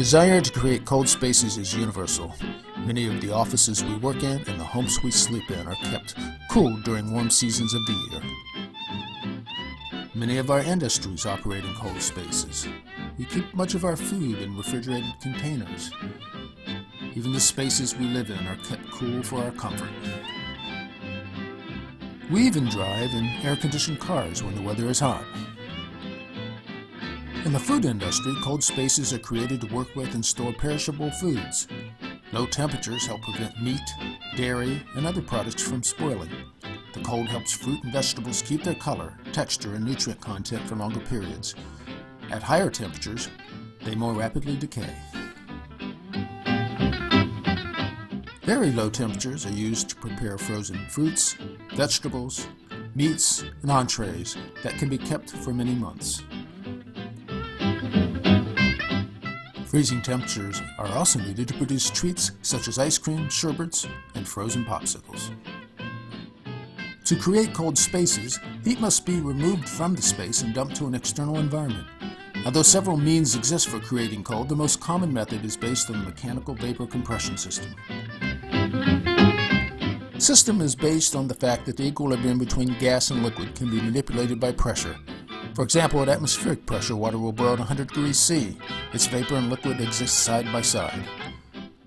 desire to create cold spaces is universal. Many of the offices we work in and the homes we sleep in are kept cool during warm seasons of the year. Many of our industries operate in cold spaces. We keep much of our food in refrigerated containers. Even the spaces we live in are kept cool for our comfort. We even drive in air-conditioned cars when the weather is hot. In the food industry, cold spaces are created to work with and store perishable foods. Low temperatures help prevent meat, dairy, and other products from spoiling. The cold helps fruit and vegetables keep their color, texture, and nutrient content for longer periods. At higher temperatures, they more rapidly decay. Very low temperatures are used to prepare frozen fruits, vegetables, meats, and entrees that can be kept for many months. Freezing temperatures are also needed to produce treats such as ice cream, sherbets, and frozen popsicles. To create cold spaces, heat must be removed from the space and dumped to an external environment. Although several means exist for creating cold, the most common method is based on the mechanical vapor compression system. The system is based on the fact that the equilibrium between gas and liquid can be manipulated by pressure. For example, at atmospheric pressure, water will boil at 100 degrees C. Its vapor and liquid exist side by side.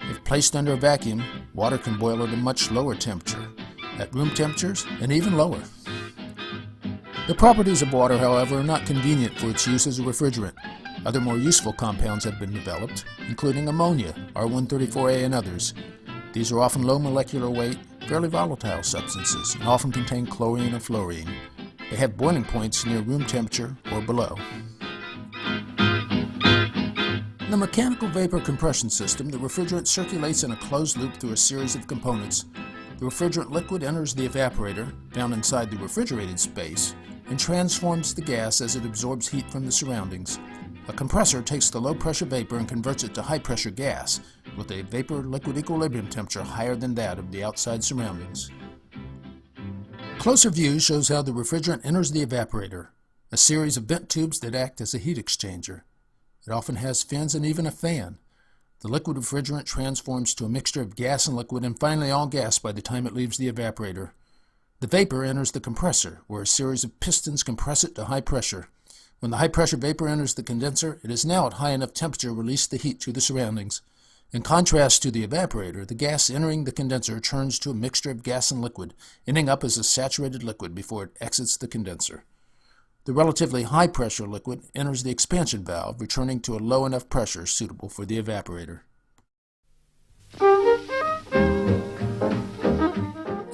If placed under a vacuum, water can boil at a much lower temperature, at room temperatures and even lower. The properties of water, however, are not convenient for its use as a refrigerant. Other more useful compounds have been developed, including ammonia, R134A, and others. These are often low molecular weight, fairly volatile substances, and often contain chlorine or fluorine. They have boiling points near room temperature or below. In the mechanical vapor compression system, the refrigerant circulates in a closed loop through a series of components. The refrigerant liquid enters the evaporator, found inside the refrigerated space, and transforms the gas as it absorbs heat from the surroundings. A compressor takes the low-pressure vapor and converts it to high-pressure gas, with a vapor-liquid equilibrium temperature higher than that of the outside surroundings. A closer view shows how the refrigerant enters the evaporator, a series of vent tubes that act as a heat exchanger. It often has fins and even a fan. The liquid refrigerant transforms to a mixture of gas and liquid and finally all gas by the time it leaves the evaporator. The vapor enters the compressor, where a series of pistons compress it to high pressure. When the high-pressure vapor enters the condenser, it is now at high enough temperature to release the heat to the surroundings. In contrast to the evaporator, the gas entering the condenser turns to a mixture of gas and liquid, ending up as a saturated liquid before it exits the condenser. The relatively high-pressure liquid enters the expansion valve, returning to a low enough pressure suitable for the evaporator.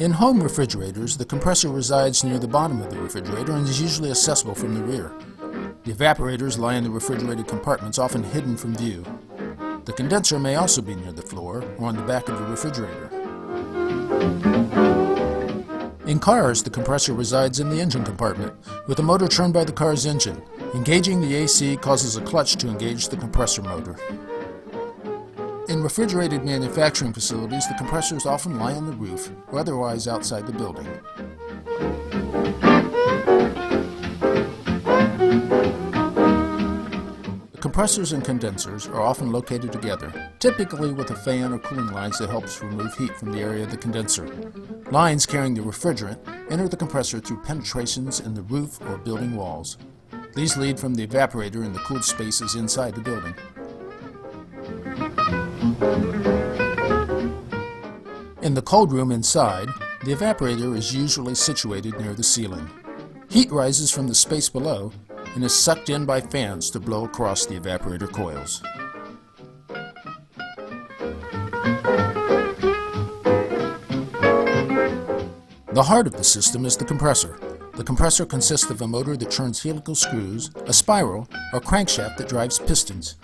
In home refrigerators, the compressor resides near the bottom of the refrigerator and is usually accessible from the rear. The evaporators lie in the refrigerated compartments, often hidden from view. The condenser may also be near the floor or on the back of the refrigerator. In cars, the compressor resides in the engine compartment, with the motor turned by the car's engine. Engaging the AC causes a clutch to engage the compressor motor. In refrigerated manufacturing facilities, the compressors often lie on the roof or otherwise outside the building. Compressors and condensers are often located together, typically with a fan or cooling lines that helps remove heat from the area of the condenser. Lines carrying the refrigerant enter the compressor through penetrations in the roof or building walls. These lead from the evaporator in the cooled spaces inside the building. In the cold room inside, the evaporator is usually situated near the ceiling. Heat rises from the space below and is sucked in by fans to blow across the evaporator coils. The heart of the system is the compressor. The compressor consists of a motor that turns helical screws, a spiral, or crankshaft that drives pistons.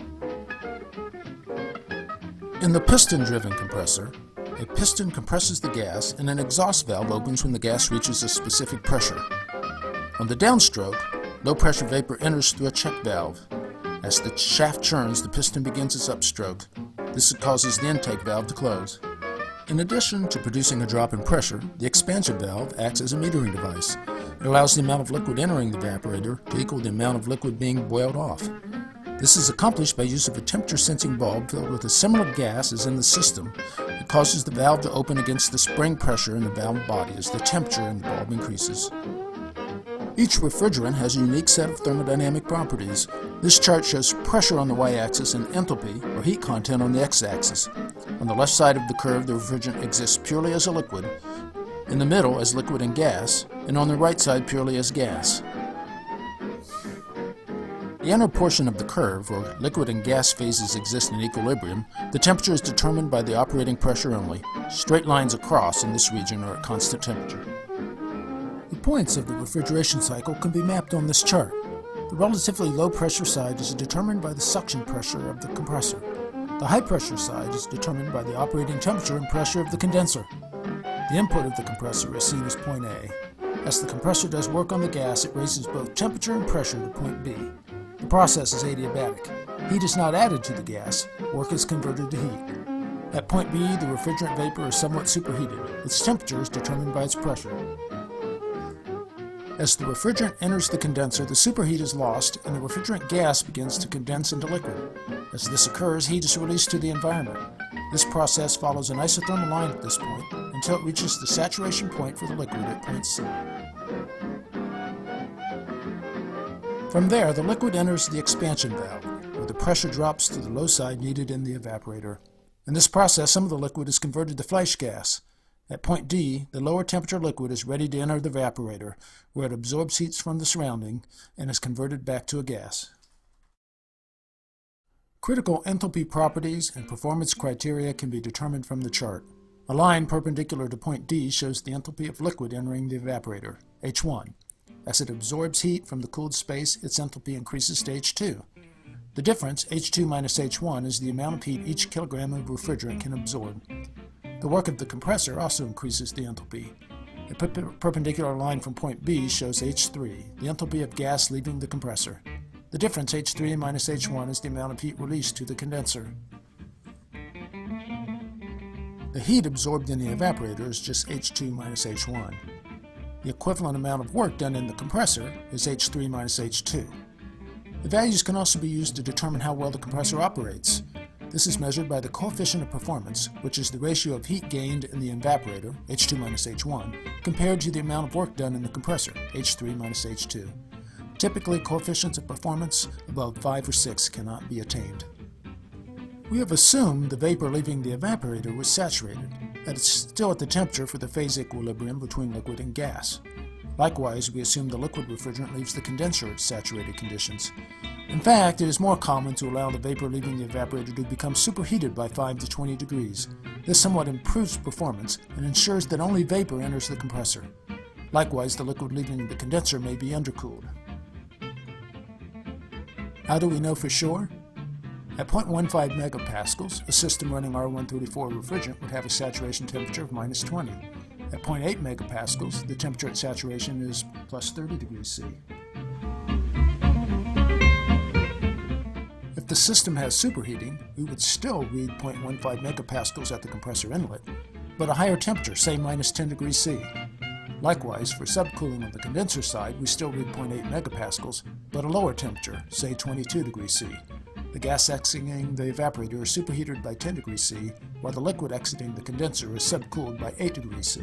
In the piston-driven compressor, a piston compresses the gas and an exhaust valve opens when the gas reaches a specific pressure. On the downstroke, low-pressure vapor enters through a check valve. As the shaft turns, the piston begins its upstroke. This causes the intake valve to close. In addition to producing a drop in pressure, the expansion valve acts as a metering device. It allows the amount of liquid entering the evaporator to equal the amount of liquid being boiled off. This is accomplished by use of a temperature-sensing bulb filled with a similar gas as in the system. It causes the valve to open against the spring pressure in the valve body as the temperature in the bulb increases. Each refrigerant has a unique set of thermodynamic properties. This chart shows pressure on the y-axis and enthalpy, or heat content, on the x-axis. On the left side of the curve, the refrigerant exists purely as a liquid, in the middle as liquid and gas, and on the right side purely as gas. The inner portion of the curve, where liquid and gas phases exist in equilibrium, the temperature is determined by the operating pressure only. Straight lines across in this region are at constant temperature. The points of the refrigeration cycle can be mapped on this chart. The relatively low pressure side is determined by the suction pressure of the compressor. The high pressure side is determined by the operating temperature and pressure of the condenser. The input of the compressor is seen as point A. As the compressor does work on the gas, it raises both temperature and pressure to point B. The process is adiabatic. Heat is not added to the gas. Work is converted to heat. At point B, the refrigerant vapor is somewhat superheated. Its temperature is determined by its pressure. As the refrigerant enters the condenser, the superheat is lost and the refrigerant gas begins to condense into liquid. As this occurs, heat is released to the environment. This process follows an isothermal line at this point until it reaches the saturation point for the liquid at point C. From there, the liquid enters the expansion valve, where the pressure drops to the low side needed in the evaporator. In this process, some of the liquid is converted to flash gas. At point D, the lower temperature liquid is ready to enter the evaporator, where it absorbs heat from the surrounding and is converted back to a gas. Critical enthalpy properties and performance criteria can be determined from the chart. A line perpendicular to point D shows the enthalpy of liquid entering the evaporator, H1. As it absorbs heat from the cooled space, its enthalpy increases to H2. The difference, H2 minus H1, is the amount of heat each kilogram of refrigerant can absorb. The work of the compressor also increases the enthalpy. A perpendicular line from point B shows H3, the enthalpy of gas leaving the compressor. The difference, H3 minus H1, is the amount of heat released to the condenser. The heat absorbed in the evaporator is just H2 minus H1. The equivalent amount of work done in the compressor is H3 minus H2. The values can also be used to determine how well the compressor operates. This is measured by the coefficient of performance, which is the ratio of heat gained in the evaporator, H2 minus H1, compared to the amount of work done in the compressor, H3 minus H2. Typically, coefficients of performance above 5 or 6 cannot be attained. We have assumed the vapor leaving the evaporator was saturated, that it's still at the temperature for the phase equilibrium between liquid and gas. Likewise, we assume the liquid refrigerant leaves the condenser at saturated conditions. In fact, it is more common to allow the vapor leaving the evaporator to become superheated by 5 to 20 degrees. This somewhat improves performance and ensures that only vapor enters the compressor. Likewise, the liquid leaving the condenser may be undercooled. How do we know for sure? At 0.15 megapascals, a system running R134 refrigerant would have a saturation temperature of minus 20. At 0.8 megapascals, the temperature at saturation is plus 30 degrees C. If the system has superheating, we would still read 0.15 megapascals at the compressor inlet, but a higher temperature, say minus 10 degrees C. Likewise, for subcooling on the condenser side, we still read 0.8 megapascals, but a lower temperature, say 22 degrees C. The gas exiting the evaporator is superheated by 10 degrees C, while the liquid exiting the condenser is subcooled by 8 degrees C.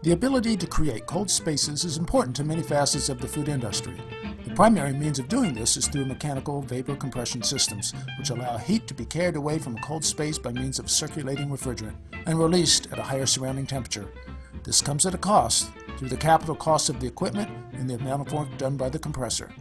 The ability to create cold spaces is important to many facets of the food industry. The primary means of doing this is through mechanical vapor compression systems, which allow heat to be carried away from a cold space by means of circulating refrigerant and released at a higher surrounding temperature. This comes at a cost through the capital cost of the equipment and the amount of work done by the compressor.